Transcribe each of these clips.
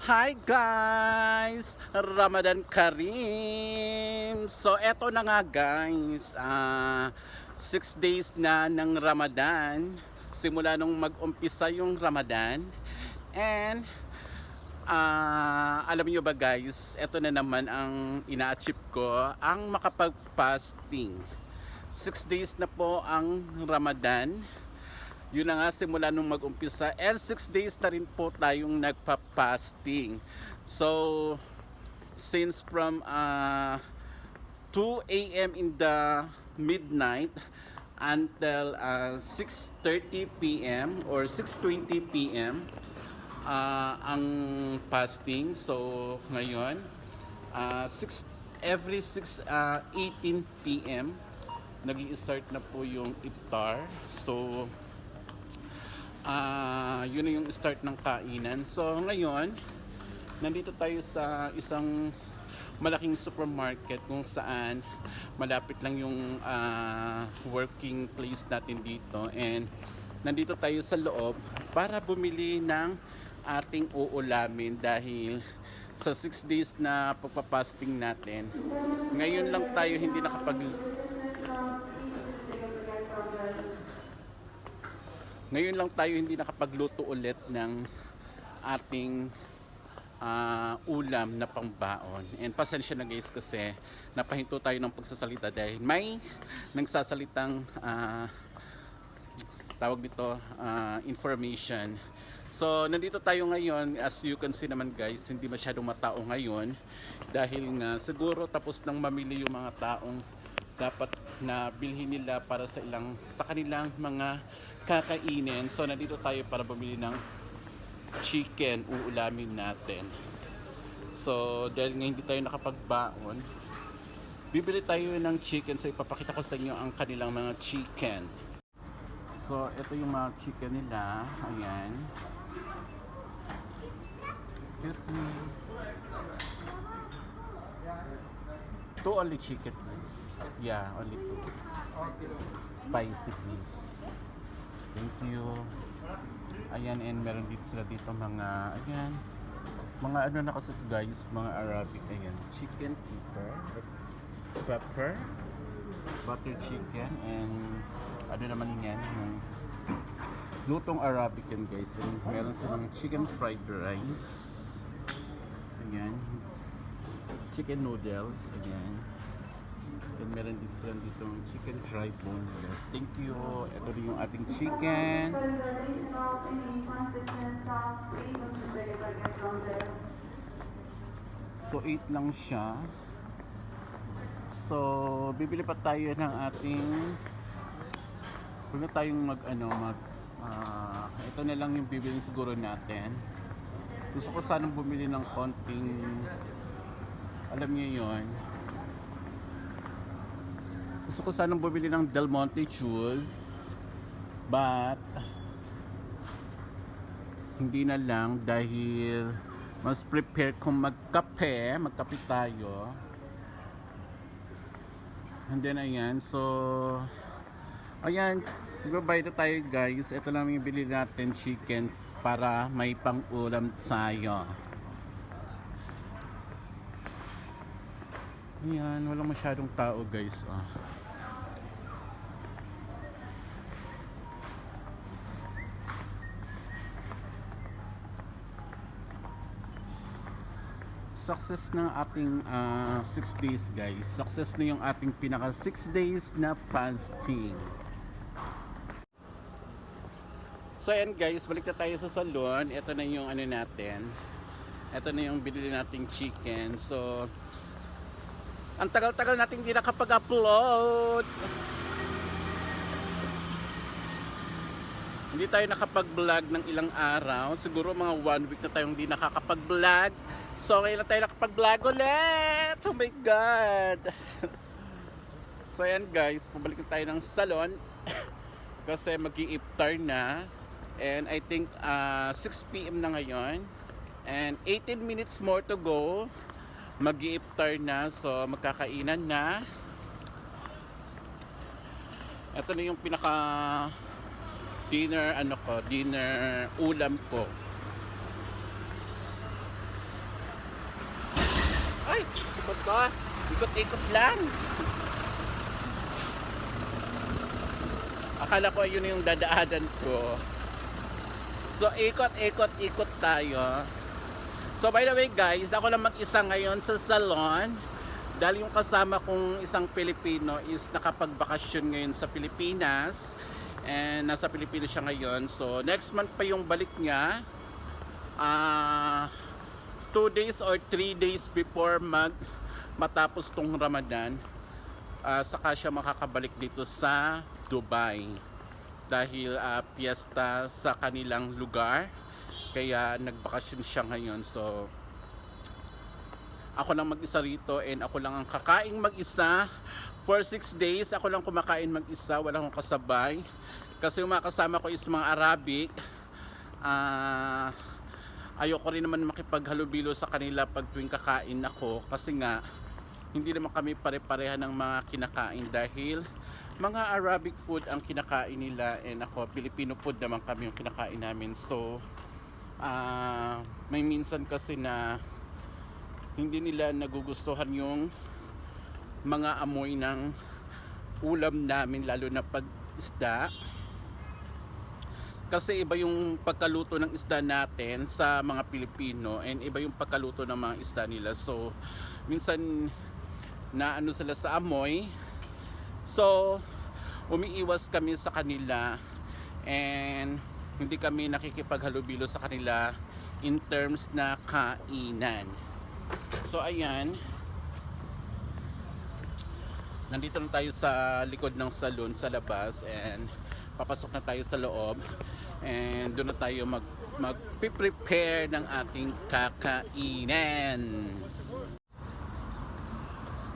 Hi guys! Ramadan Kareem! So eto na nga guys, 6 days na ng Ramadan. Simula nung mag-umpisa yung Ramadan. And alam nyo ba guys, eto na naman ang ina-achieve ko, ang makapag-fasting. 6 days na po ang Ramadan. Yun na nga, simula nung mag-umpisa, and 6 days na rin po tayong nagpa-fasting. So since from 2 a.m. in the midnight until 6:30 p.m. or 6:20 p.m. Ang fasting. So ngayon, 18 p.m. nag-i-start na po yung iftar. So yun na yung start ng kainan. So ngayon, nandito tayo sa isang malaking supermarket kung saan malapit lang yung working place natin dito, and nandito tayo sa loob para bumili ng ating uulamin dahil sa 6 days na pagpapasting natin, ngayon lang tayo hindi nakapagluto ulit ng ating ulam na pangbaon. And pasensya na guys kasi napahinto tayo ng pagsasalita dahil may nagsasalitang tawag dito information. So nandito tayo ngayon, as you can see naman guys, hindi masyadong matao ngayon dahil nga siguro tapos nang mamili yung mga taong dapat na bilhin nila para sa kanilang mga kakainin. So nandito tayo para bumili ng chicken, uulamin natin. So dahil nga hindi tayo nakapagbaon, bibili tayo ng chicken. So ipapakita ko sa inyo ang kanilang mga chicken. So ito yung mga chicken nila. Ayan. Excuse me. Two only chicken please. Yeah, only two. Spicy please. Thank you. Ayan, and meron dito sila dito mga, ayan, mga ano na kasi guys, mga Arabic. Ayan, chicken pepper, butter chicken, and ano naman yan, yung lutong Arabic yan guys. And meron silang chicken fried rice. Ayan, chicken noodles. Ayan. And meron din sila dito chicken dry boneless. Thank you. Ito rin yung ating chicken. So 8 lang siya. So bibili pa tayo ng ating, huwag na tayong ito na lang yung bibili siguro natin. Gusto ko sanang bumili ng konting, alam niyo yun, gusto ko sanang bumili ng Del Monte juice, but hindi na lang dahil mas prepare kung magkape tayo. And then ayan, so ayan, magbabayad na tayo guys. Ito lang yung bili natin, chicken, para may pang-ulam tayo. Ayan, walang masyadong tao guys. Success ng ating 6 days guys. Success na yung ating pinaka 6 days na fasting. So ayan guys, balik na tayo sa salon. Ito na yung ano natin. Ito na yung binili nating chicken. So ang tagal-tagal natin hindi nakapag-upload. Hindi tayo nakapag-vlog ng ilang araw. Siguro mga 1 week na tayong hindi nakakapag-vlog. So ngayon na tayo nakapag-vlog ulit. Oh my God. So ayan guys, pabalik na tayo ng salon kasi mag-i-iftar na. And I think 6 p.m. na ngayon. And 18 minutes more to go. Mag-i-iftar na. So magkakainan na. Ito na yung pinaka dinner ulam ko. ko. Ikot-ikot lang. Akala ko yun yung dadaanan ko. So, ikot tayo. So, by the way guys, ako lang mag-isa ngayon sa salon. Dahil yung kasama kong isang Pilipino is nakapagbakasyon ngayon sa Pilipinas. And nasa Pilipinas siya ngayon. So, next month pa yung balik niya. 2 days or 3 days before matapos tong Ramadan. Saka siya makakabalik dito sa Dubai dahil piyesta sa kanilang lugar, kaya nagbakasyon siya ngayon. So ako lang mag-isa rito and ako lang ang kakaing mag-isa for 6 days. Ako lang kumakain mag-isa, wala akong kasabay kasi yung mga kasama ko is mga Arabic. Ayoko rin naman makipaghalubilo sa kanila pag tuwing kakain ako kasi nga hindi naman kami pare-pareha ng mga kinakain dahil mga Arabic food ang kinakain nila and ako Filipino food naman kami yung kinakain namin. So may minsan kasi na hindi nila nagugustuhan yung mga amoy ng ulam namin, lalo na pag isda, kasi iba yung pagkaluto ng isda natin sa mga Pilipino and iba yung pagkaluto ng mga isda nila. So minsan na ano sila sa amoy, so umiiwas kami sa kanila and hindi kami nakikipaghalubilo sa kanila in terms na kainan. So ayan, nandito na tayo sa likod ng salon sa labas and papasok na tayo sa loob and doon na tayo mag-prepare ng ating kakainan.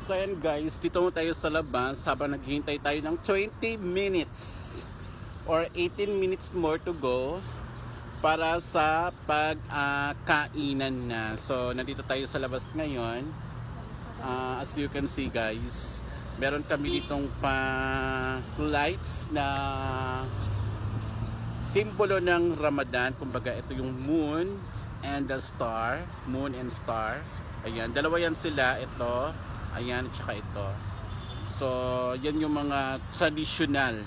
So ayan guys, dito mo tayo sa labas habang naghihintay tayo ng 20 minutes or 18 minutes more to go para sa pagkainan na. So nandito tayo sa labas ngayon. As you can see guys, meron kami ditong lights na simbolo ng Ramadan. Kumbaga ito yung moon and the star, moon and star. Ayan, dalawa yan sila, ito. Ayan, at saka ito. So, yan yung mga traditional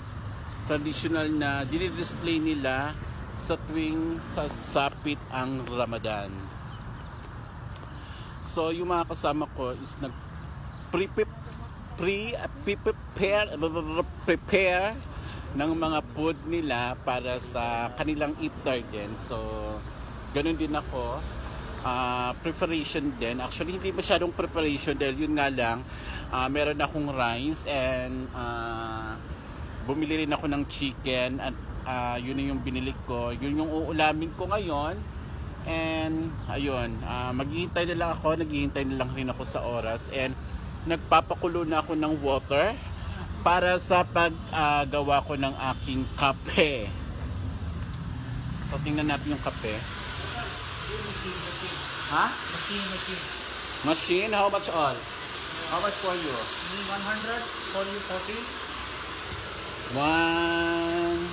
na dinidisplay nila sa tuwing sasapit ang Ramadan. So, yung mga kasama ko is prepare ng mga food nila para sa kanilang iftar din. So, ganun din ako. Preparation din. Actually, hindi masyadong preparation dahil yun nga lang, meron akong rice and bumili rin ako ng chicken at yun yung binili ko. Yun yung uulamin ko ngayon. And ayun, maghihintay na lang ako, naghihintay na lang rin ako sa oras and nagpapakulo na ako ng water para sa paggawa ko ng aking kape. So tingnan natin yung kape. Ha? Machine? How much all? How much for you? 100, for you 40. One.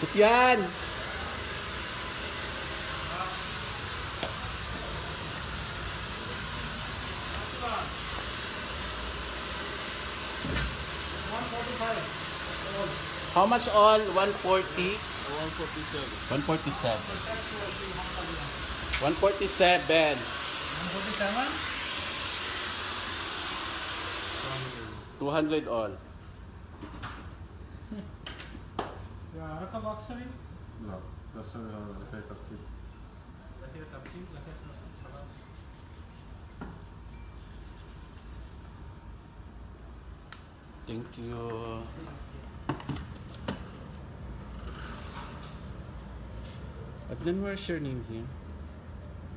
Sufyan! How much all? 140? 147. 147. 147. 147? 200 all. Yeah, raka box rin. لا بس هي ترتيب Laki tapsi, laki salam. Thank you. But then where's your name here?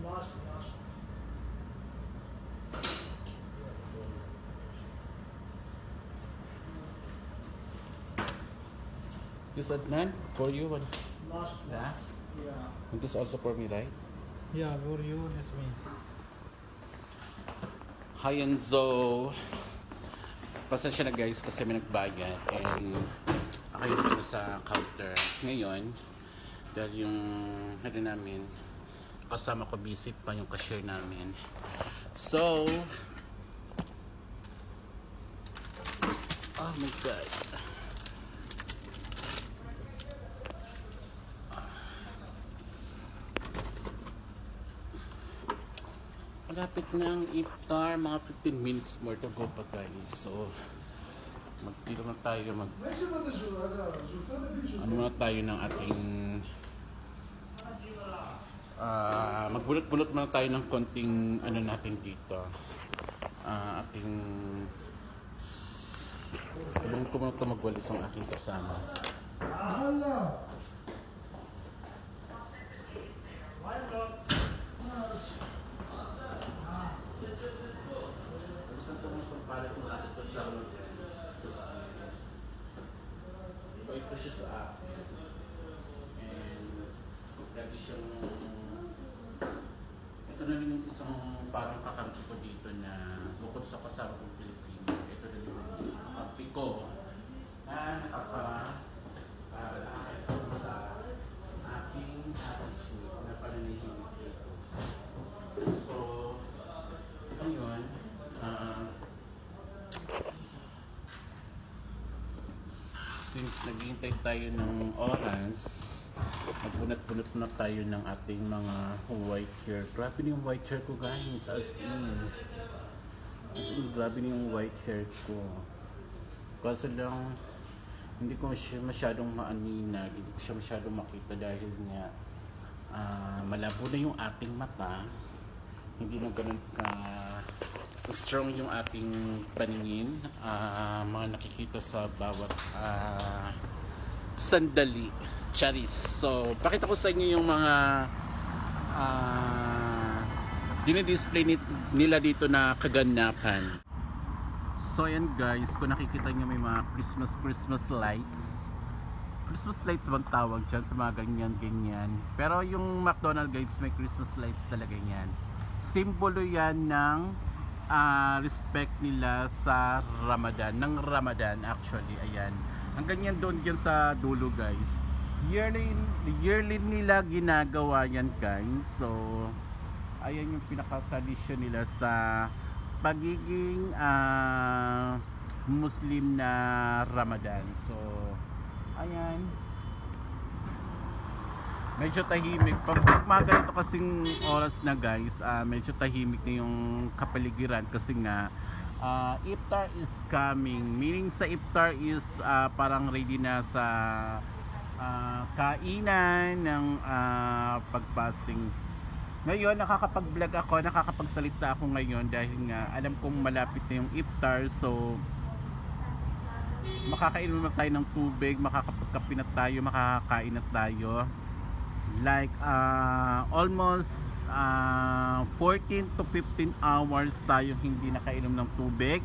Last. This Adnan? For you? What? Last. Yeah. Yeah. And this also for me, right? Yeah, for you, this me. Hi Enzo. Pasensya na guys kasi may nagbayad and kayo dito sa counter ngayon dahil yung ano namin kasama ko visit pa yung cashier namin. So oh my god, malapit na ang iftar, mga 15 minutes more to go pa guys. So magtiro na tayo ano na tayo ng ating magbulot-bulot muna tayo ng konting ano natin dito, ating tulong ko muna ito magwalis ang aking kasama. Gusto ko muna itong palit ng aking kasama guys, kasi iba ito siya sa akin and lagi siyang ito na rin yung isang parang kakampi ko dito na bukod sa kasama kong Pilipino, ito na rin yung isang kakampi ko na nakapaalala sa aking attitude na pananahimik dito. So ayun, since naghihintay tayo ng oras, magbunat-bunat na tayo ng ating mga white hair. Grabe na yung white hair ko guys, as in grabe na yung white hair ko. Kaso lang hindi ko siya masyadong maaninag, hindi ko siya masyadong makita dahil nga malabo na yung ating mata, hindi na ganun ka strong yung ating paningin, mga nakikita sa bawat sandali. Charis. So, pakita ko sa inyo yung mga dinidisplay nila dito na kaganapan. So, ayan guys, kung nakikita nyo may mga Christmas lights. Christmas lights bang tawag dyan sa mga ganyan. Pero yung McDonald's guys, may Christmas lights talaga yan. Simbolo yan ng respect nila sa Ramadan, ng Ramadan actually. Ayan, ang ganyan doon dyan sa dulo guys, yearly nila ginagawa yan guys. So ayan yung pinaka-tradition nila sa pagiging Muslim na Ramadan. So ayan, medyo tahimik pag mga ganito kasing oras na guys, medyo tahimik na yung kapaligiran kasi nga iftar is coming, meaning sa iftar is parang ready na sa kainan ng pag-fasting. Ngayon nakakapag-vlog ako, nakakapagsalita ako ngayon dahil nga alam kong malapit na yung iftar. So makakainom na tayo ng tubig, makakapagkape na tayo, makakakain na tayo. Like almost 14 to 15 hours tayo hindi nakainom ng tubig,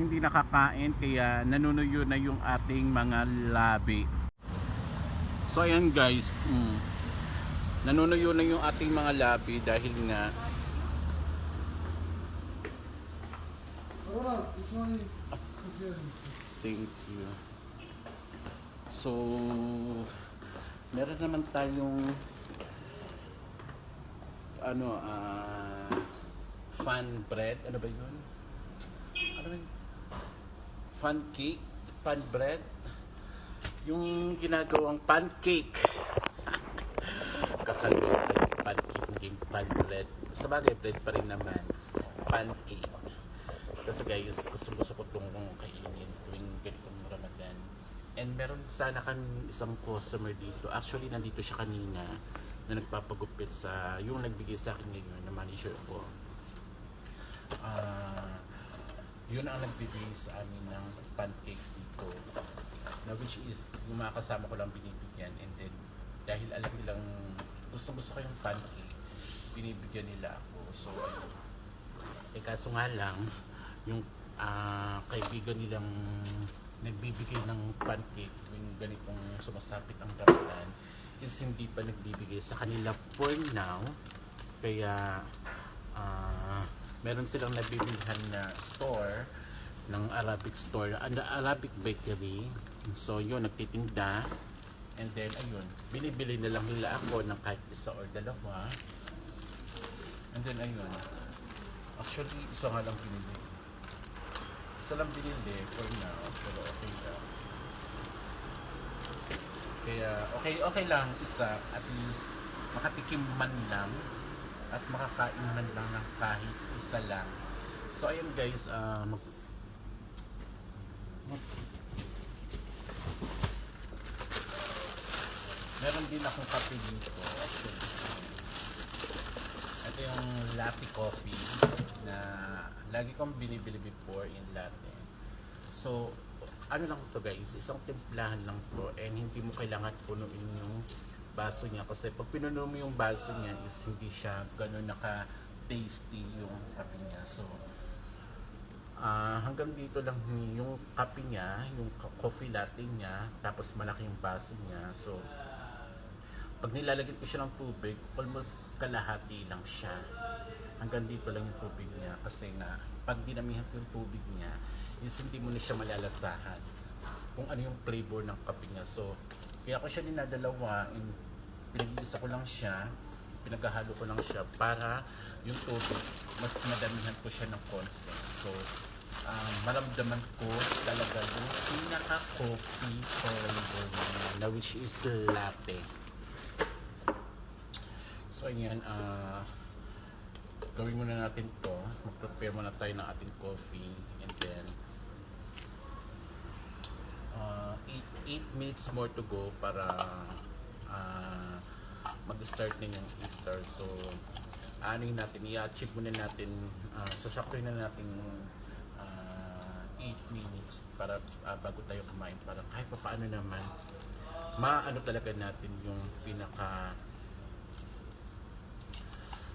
hindi nakakain, kaya nanunuyo na yung ating mga labi. So ayan guys, nanunuyo na yung ating mga labi dahil nga thank you. So meron naman tayong fan bread, ano ba yun? Fan cake, fan bread, yung ginagawang pancake. Kakalimutan yung pancake, naging fan bread. Sa bagay, bread pa rin naman, pancake. Kasi guys, gusto ko itong kainin tuwing ganitong Ramadan. And meron sana kan isang customer dito. Actually, nandito siya kanina na nagpapagupit sa yung nagbigay sa akin ngayon na manager ko. Yun ang nagbibigay sa amin ng pancake dito, na which is yung mga kasama ko lang binibigyan, and then dahil alam nilang gusto ko yung pancake, binibigyan nila ako. So kaso nga lang yung kaibigan nilang nagbibigay ng pancake tuwing ganitong sumasapit ang Ramadan is hindi pa nagbibigay sa kanila for now, kaya meron silang nabibilhan na store ng Arabic store, Arabic bakery. So yun, nagtitinda. And then ayun, binibili na lang nila ako ng kahit isa or dalawa. And then ayun, actually isa nga lang binili. Isa lang binili for now, pero okay lang. Kaya okay lang isa, at least makatikim man lang at makakain man lang ng kahit isa lang. So ayun guys, meron din akong kape dito actually. Ito yung latte coffee na lagi kong binibili before in latte. So ano lang to guys, isang timplahan lang to, and hindi mo kailangan punuin yung baso niya, kasi pag pinuno mo yung baso niya is hindi siya ganun naka-tasty yung kape niya. So hanggang dito lang yung kape niya, yung coffee latte niya, tapos malaki yung baso niya. So pag nilalagyan ko siya ng tubig, almost kalahati lang siya. Hanggang dito lang yung tubig niya, kasi na pag dinamihan ko yung tubig niya is hindi mo na siya malalasahan kung ano yung flavor ng kape niya. So kaya ko siya dinadalawa, pinag-iisa ko lang siya, pinaghahalo ko lang siya para yung tubig mas madamihan ko siya ng konti. So maramdaman ko talaga yung pinaka coffee flavor niya, na which is latte. So ayan, gawin muna natin to, mag-prepare muna tayo ng ating coffee, and then 8 minutes more to go para mag-start na yung heater. So ano yun natin, i-achieve muna natin, sasaktuhin na natin 8 minutes para bago tayo kumain, para kahit pa paano naman maano talaga natin yung pinaka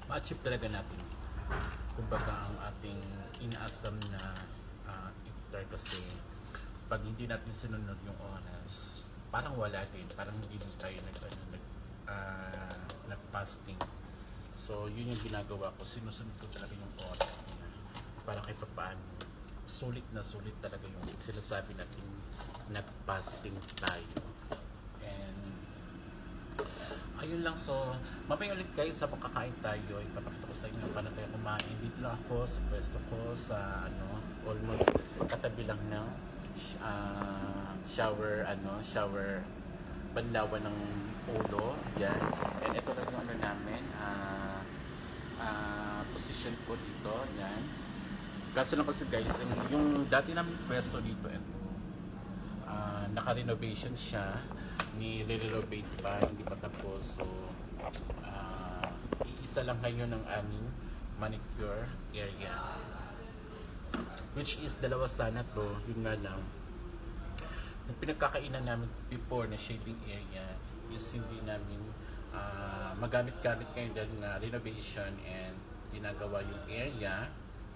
ma-achieve talaga natin kumbaga ang ating inaasam na iftar. Kasi pag hindi natin sinunod yung oras, parang wala din, parang hindi din tayo nag-fasting. So yun yung ginagawa ko, sinusunod ko talaga yung oras niya para kahit paano sulit na sulit talaga yung sinasabi natin nag-fasting tayo. And ayun lang. So mamaya ulit guys, sa kakain tayo, ipapakita ko sa inyo paano tayo kumain. Dito lang ako sa pwesto ko sa almost katabi lang ng shower banlawan ng ulo yan. And ito lang yung namin, position ko dito yan. Kaso lang kasi guys, yung dati namin pwesto dito, ito naka-renovation siya, ni-renovate pa, hindi pa tapos. So iisa lang ngayon ng aming manicure area, which is dalawa sana to. Yun nga lang, yung pinagkakainan namin before na shaving area is hindi namin magamit-gamit ngayon dahil nga renovation and ginagawa yung area,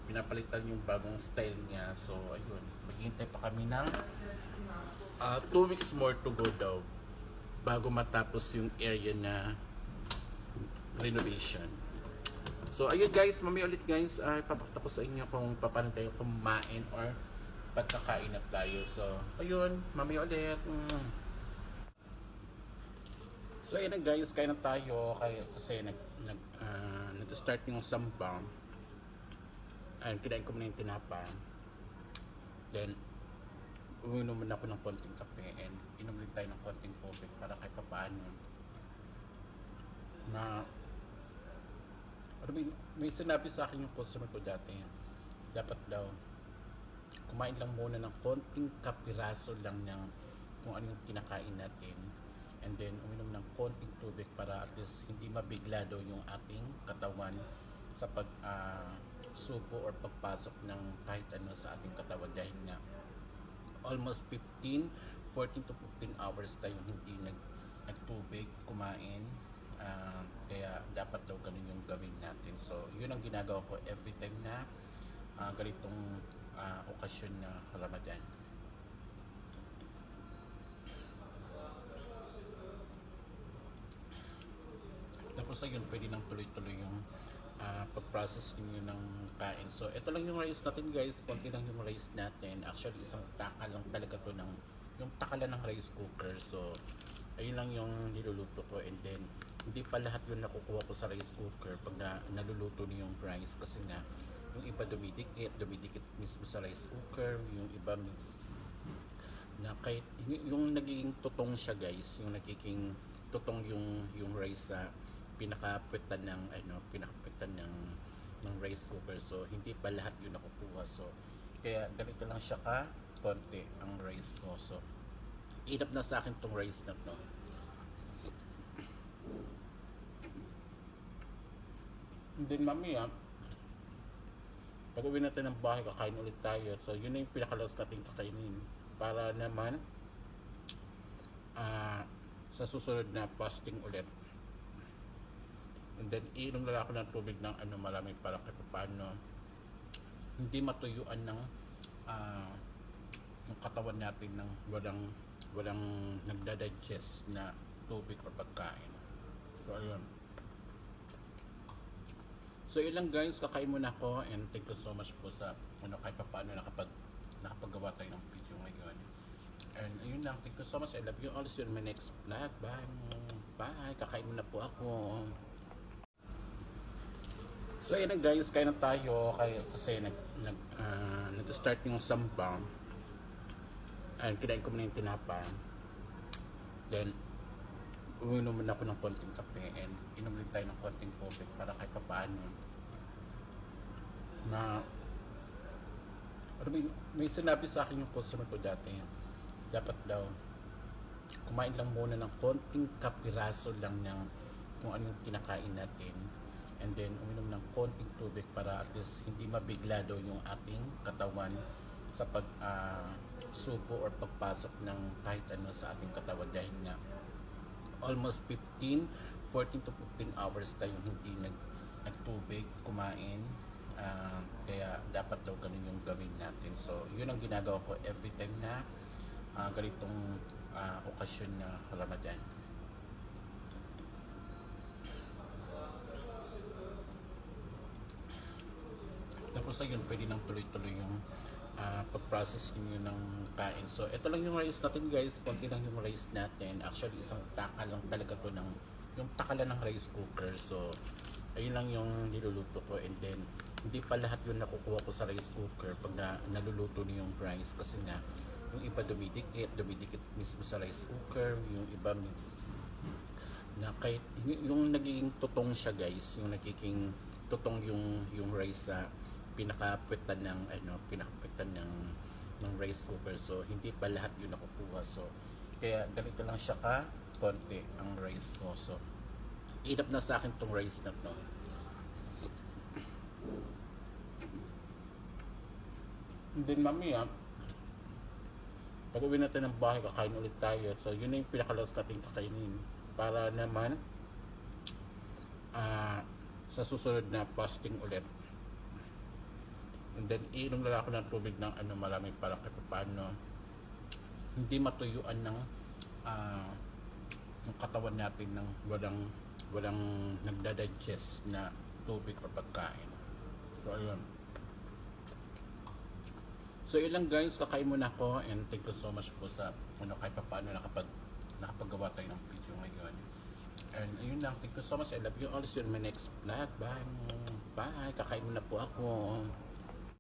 pinapalitan yung bagong style niya. So ayun, maghihintay pa kami ng 2 weeks more to go daw bago matapos yung area na renovation. So ayun guys, mamaya ulit guys, ipapakita ko sa inyo kung paano tayo kumain or pagkakain na tayo. So ayun, mamaya ulit. So ayun na guys, kain na tayo kasi nag-start yung sambang. Ayun, kinain ko muna yung tinapa. Then uminom muna ako ng konting kape, and inom din tayo ng konting tubig para kahit paano na may sinabi sa akin yung customer ko dati, dapat daw kumain lang muna ng konting kapiraso lang ng kung ano yung kinakain natin, and then uminom ng konting tubig para at least hindi mabigla daw yung ating katawan sa pag subo or pagpasok ng kahit ano sa ating katawan, dahil nga almost 14 to 15 hours tayong hindi nagtubig, kumain. Kaya dapat daw ganun yung gawin natin. So yun ang ginagawa ko every time na ganitong okasyon na Ramadan. Tapos ayun, pwede nang tuloy-tuloy yung pag-process niyo ng kain. So, ito lang yung rice natin guys. Konti lang yung rice natin. Actually, isang taka lang talaga to ng yung takalan ng rice cooker. So, ayun lang yung niluluto ko. And then, hindi pa lahat yung nakukuha ko sa rice cooker pag naluluto niyo yung rice. Kasi nga, yung iba dumidikit mismo sa rice cooker. Yung iba na kahit yung nagiging tutong siya guys, yung nagiging tutong yung rice sa pinakapitan ng rice cooker. So hindi pa lahat yun nakukuha. So kaya ganito lang siya ka konti ang rice ko. So enough na sa akin tong rice na to. And then mamaya pag uwi natin ng bahay, kakain ulit tayo. So yun na yung pinakalas natin kakainin para naman sa susunod na fasting ulit. And then iinom na ako ng tubig ng marami para kahit paano hindi matuyuan ng yung katawan natin ng walang nagda-digest na tubig o pagkain. So ayun. So yun lang guys, kakain muna ako and thank you so much po sa kahit paano nakapagawa tayo ng video ngayon. And ayun lang, thank you so much. I love you all. See you in my next vlog. Bye. Bye. Kakain muna po ako. So ayun na guys, kain na tayo kasi nag-start yung sambang. And kinain ko muna yung tinapa. Then uminom muna ako ng konting kape and inom din tayo ng konting tubig para kahit paano na may sinabi sa akin yung customer ko dati, dapat daw kumain lang muna ng konting kapiraso lang ng kung anong kinakain natin and then uminom ng konting tubig para at least hindi mabigla daw yung ating katawan sa subo or pagpasok ng kahit ano sa ating katawan dahil nga almost 14 to 15 hours tayong hindi nagtubig, kumain. Kaya dapat daw ganun yung gawin natin. So, yun ang ginagawa ko every time na ganitong okasyon na Ramadan. Tapos ayun, pwede nang tuloy-tuloy yung pag-process niyo ng kain. So, ito lang yung rice natin guys. Konti lang yung rice natin. Actually, isang taka lang talaga to ng yung takalan ng rice cooker. So, ayun lang yung niluluto ko. And then, hindi pa lahat yung nakukuha ko sa rice cooker pag naluluto niyo yung rice. Kasi nga, yung iba dumidikit mismo sa rice cooker. Yung iba na kahit yung nagiging tutong siya guys, yung nagiging tutong yung rice sa pinakapitan ng rice cooker. So hindi pa lahat yun nakukuha. So kaya ganito lang siya ka konti ang rice ko. So enough na sa akin tong rice na to. And then mamaya pag uwi natin ng bahay, kakain ulit tayo. So yun na yung pinakalas natin kakainin para naman sa susunod na fasting ulit. And then iinom na ako ng tubig ng marami para kahit paano hindi matuyuan ng yung katawan natin ng walang nagda-digest na tubig o pagkain. So ayun. So yun lang guys, kakain muna ako and thank you so much po sa kahit paano nakapagawa tayo ng video ngayon. And ayun lang, thank you so much. I love you all. See you in my next vlog. Bye. Bye. Kakain muna po ako.